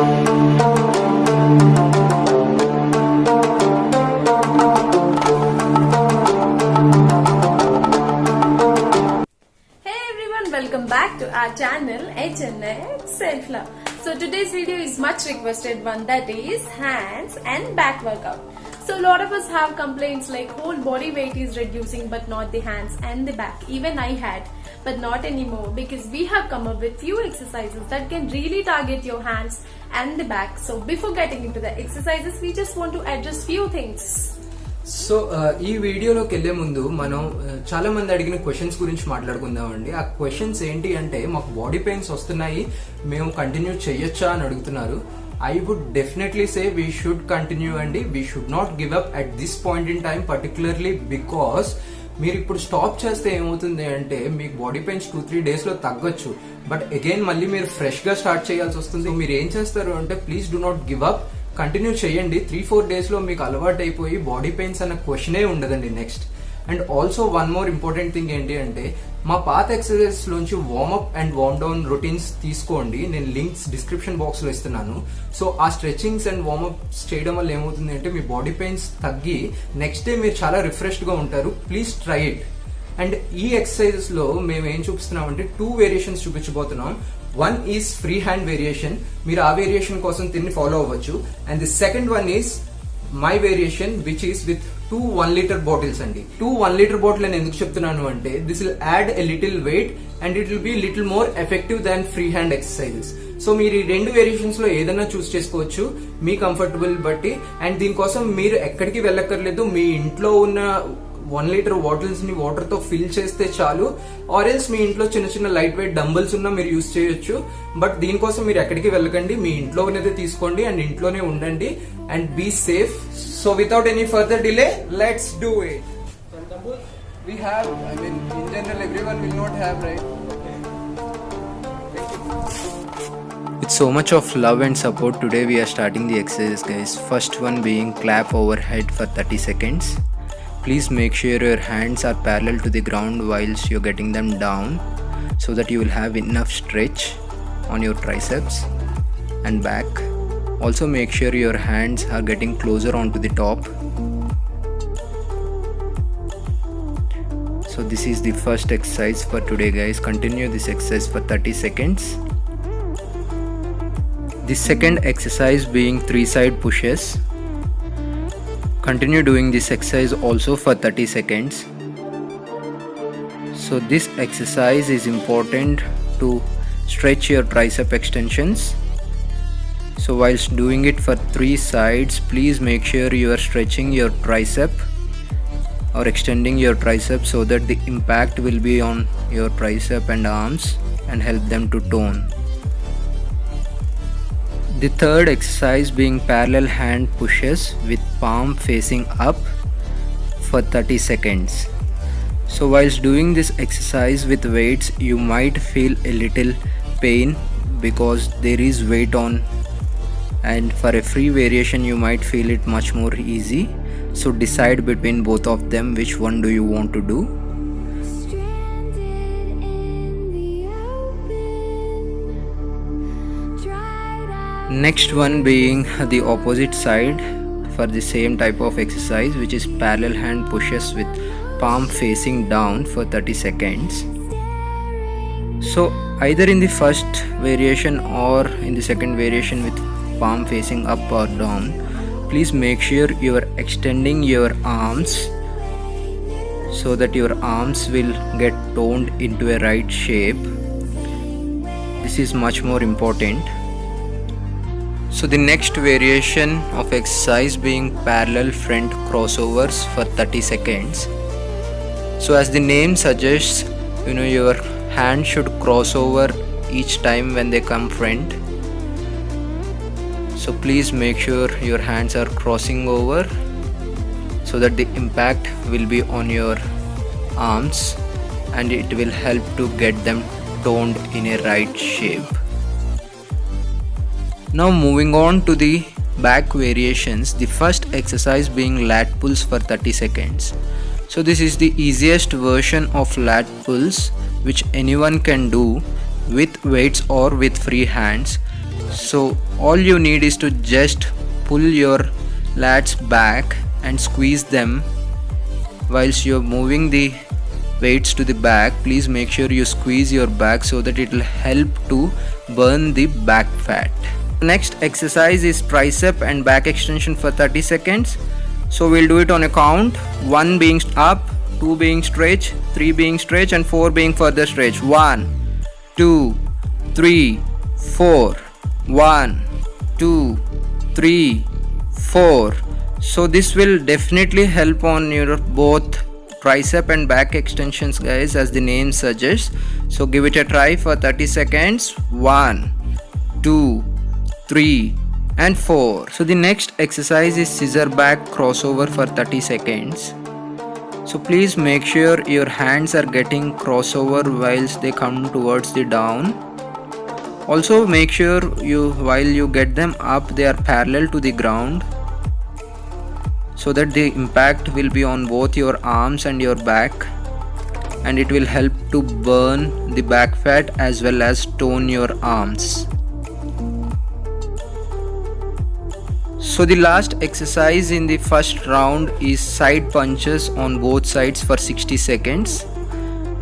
Welcome back to our channel HNX Self Love. So today's video is much requested one, that is hands and back workout. So a lot of us have complaints like whole body weight is reducing but not the hands and the back. Even I had, but not anymore, because we have come up with few exercises that can really target your hands and the back. So before getting into the exercises, we just want to address few things. So ఈ వీడియోలోకి వెళ్లే ముందు మనం చాలా మంది అడిగిన questions గురించి మాట్లాడుకుందామండి. ఆ క్వశ్చన్స్ ఏంటి అంటే, మాకు బాడీ పెయిన్స్ వస్తున్నాయి, మేము కంటిన్యూ చేయొచ్చా అని అడుగుతున్నారు. I would definitely say we should continue అండి. We should not give up at this point in time, particularly because మీరు ఇప్పుడు స్టాప్ చేస్తే ఏమవుతుంది అంటే మీకు బాడీ పెయిన్స్ 2-3 days లో తగ్గొచ్చు, బట్ అగైన్ మళ్ళీ మీరు ఫ్రెష్ గా స్టార్ట్ చేయాల్సి వస్తుంది. మీరు ఏం చేస్తారు అంటే, please do not give up, continue చేయండి. 3-4 days లో మీకు అలవాటు అయిపోయి బాడీ పెయిన్స్ అన్న క్వశ్చనే ఉండదండి next. And also one more important thing ఏంటి అంటే, మా పాత ఎక్సర్సైజెస్ లోంచి warmup and warm down routines తీసుకోండి. నేను లింక్స్ డిస్క్రిప్షన్ బాక్స్ లో ఇస్తున్నాను. సో ఆ స్ట్రెచింగ్స్ అండ్ వార్మప్స్ చేయడం వల్ల ఏమవుతుంది అంటే, మీ బాడీ పెయిన్స్ తగ్గి నెక్స్ట్ డే మీరు చాలా రిఫ్రెష్డ్ గా ఉంటారు. Please try it. అండ్ ఈ ఎక్సర్సైజెస్ లో మేము ఏం చూపిస్తున్నాం అంటే, 2 వేరియేషన్స్ చూపించబోతున్నాం. One is free hand variation, మీరు ఆ వేరియేషన్ కోసం దీన్ని ఫాలో అవ్వచ్చు. And the second one is my variation, which is with 2 1-liter bottles అండి. 2 1-liter బాటిల్ అని ఎందుకు చెప్తున్నాను అంటే, this will add a little weight and it will be little more effective than free hand exercises. So మీరు ఈ 2 variations లో ఏదైనా చూస్ చేసుకోవచ్చు మీ కంఫర్టబుల్ బట్టి. అండ్ దీనికోసం మీరు ఎక్కడికి వెళ్ళక్కర్లేదు, మీ ఇంట్లో ఉన్న 1-liter బాటిల్స్ ని వాటర్ తో ఫిల్ చేస్తే చాలు. ఆర్ ఎల్స్ మీ ఇంట్లో చిన్న చిన్న లైట్ వెయిట్ డంబుల్స్ ఉన్నా మీరు యూస్ చేయొచ్చు. బట్ దీనికోసం మీరు ఎక్కడికి వెళ్ళకండి, మీ ఇంట్లో ఉన్నదే తీసుకోండి అండ్ ఇంట్లోనే ఉండండి and be safe. So without any further delay, let's do it. We have, I mean, in general everyone will not have, right? With so much of love and support, today we are starting the exercise, guys. First one being clap overhead for 30 seconds. Please make sure your hands are parallel to the ground whilst you're getting them down, so that you will have enough stretch on your triceps and back. Also make sure your hands are getting closer onto the top. So this is the first exercise for today, guys. Continue this exercise for 30 seconds. The second exercise being 3 side pushes. Continue doing this exercise also for 30 seconds. So this exercise is important to stretch your tricep extensions. So whilst doing it for 3 sides, please make sure you are stretching your tricep or extending your tricep, so that the impact will be on your tricep and arms and help them to tone. The third exercise being parallel hand pushes with palm facing up for 30 seconds. So whilst doing this exercise with weights, you might feel a little pain because there is weight on, and for a free variation you might feel it much more easy. So decide between both of them, which one do you want to do. Next one being the opposite side for the same type of exercise, which is parallel hand pushes with palm facing down for 30 seconds. So either in the first variation or in the second variation with palm facing up or down, please make sure you are extending your arms so that your arms will get toned into a right shape. This is much more important. So the next variation of exercise being parallel front crossovers for 30 seconds. So as the name suggests, your hand should cross over each time when they come front. So please make sure your hands are crossing over so that the impact will be on your arms and it will help to get them toned in a right shape. Now moving on to the back variations, the first exercise being lat pulls for 30 seconds. So this is the easiest version of lat pulls which anyone can do with weights or with free hands. So all you need is to just pull your lats back and squeeze them whilst you're moving the weights to the back. Please make sure you squeeze your back so that it will help to burn the back fat. Next exercise is tricep and back extension for 30 seconds. So we'll do it on a count, 1 being up, 2 being stretch, 3 being stretch and 4 being further stretch. 1, 2, 3, 4. 1, 2, 3, 4. So this will definitely help on your both tricep and back extensions, guys, as the name suggests. So give it a try for 30 seconds. 1, 2, 3 and 4. So the next exercise is scissor back crossover for 30 seconds. So please make sure your hands are getting crossover whilst they come towards the down. Also make sure while you get them up, they are parallel to the ground, so that the impact will be on both your arms and your back, and it will help to burn the back fat as well as tone your arms. So the last exercise in the first round is side punches on both sides for 60 seconds.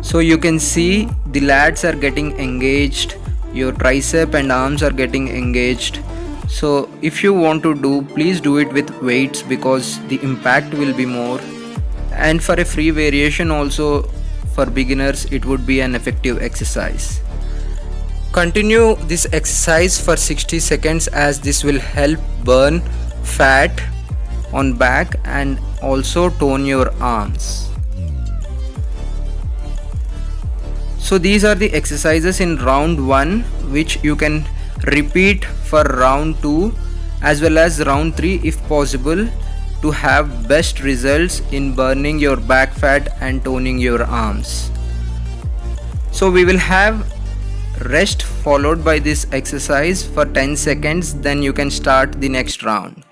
So you can see the lats are getting engaged, your tricep and arms are getting engaged. So if you want to do, please do it with weights because the impact will be more, and for a free variation also for beginners it would be an effective exercise. Continue this exercise for 60 seconds as this will help burn fat on back and also tone your arms. So these are the exercises in round 1 which you can repeat for round 2 as well as round 3 if possible, to have best results in burning your back fat and toning your arms. So we will have rest followed by this exercise for 10 seconds, then you can start the next round.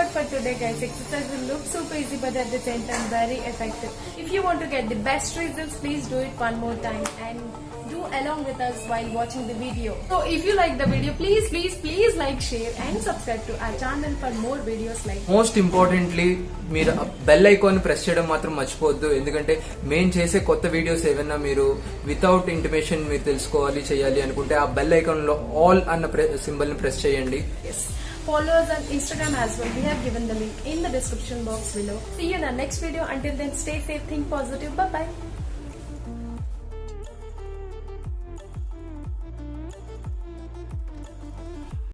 out for today, guys. Exercise will look super easy but at the same time very effective. If you want to get the best results, please do it one more time and do along with us while watching the video. So if you like the video, please like, share and subscribe to our channel for more videos like this. Most importantly మీరు bell icon press చేయడం మాత్రం మర్చిపోవద్దు. ఎందుకంటే మేము చేసే కొత్త videos ఏమైనా మీరు వితౌట్ ఇంటిమేషన్ మీరు తెలుసుకోవాలి చేయాలి అనుకుంటే ఆ బెల్ ఐకాన్ లో ఆల్ అన్న సింబల్ ని ప్రెస్ చేయండి. Yes. Follow us on Instagram as well. We have given the link in the description box below. See you in our next video. Until then, stay safe, think positive. Bye bye.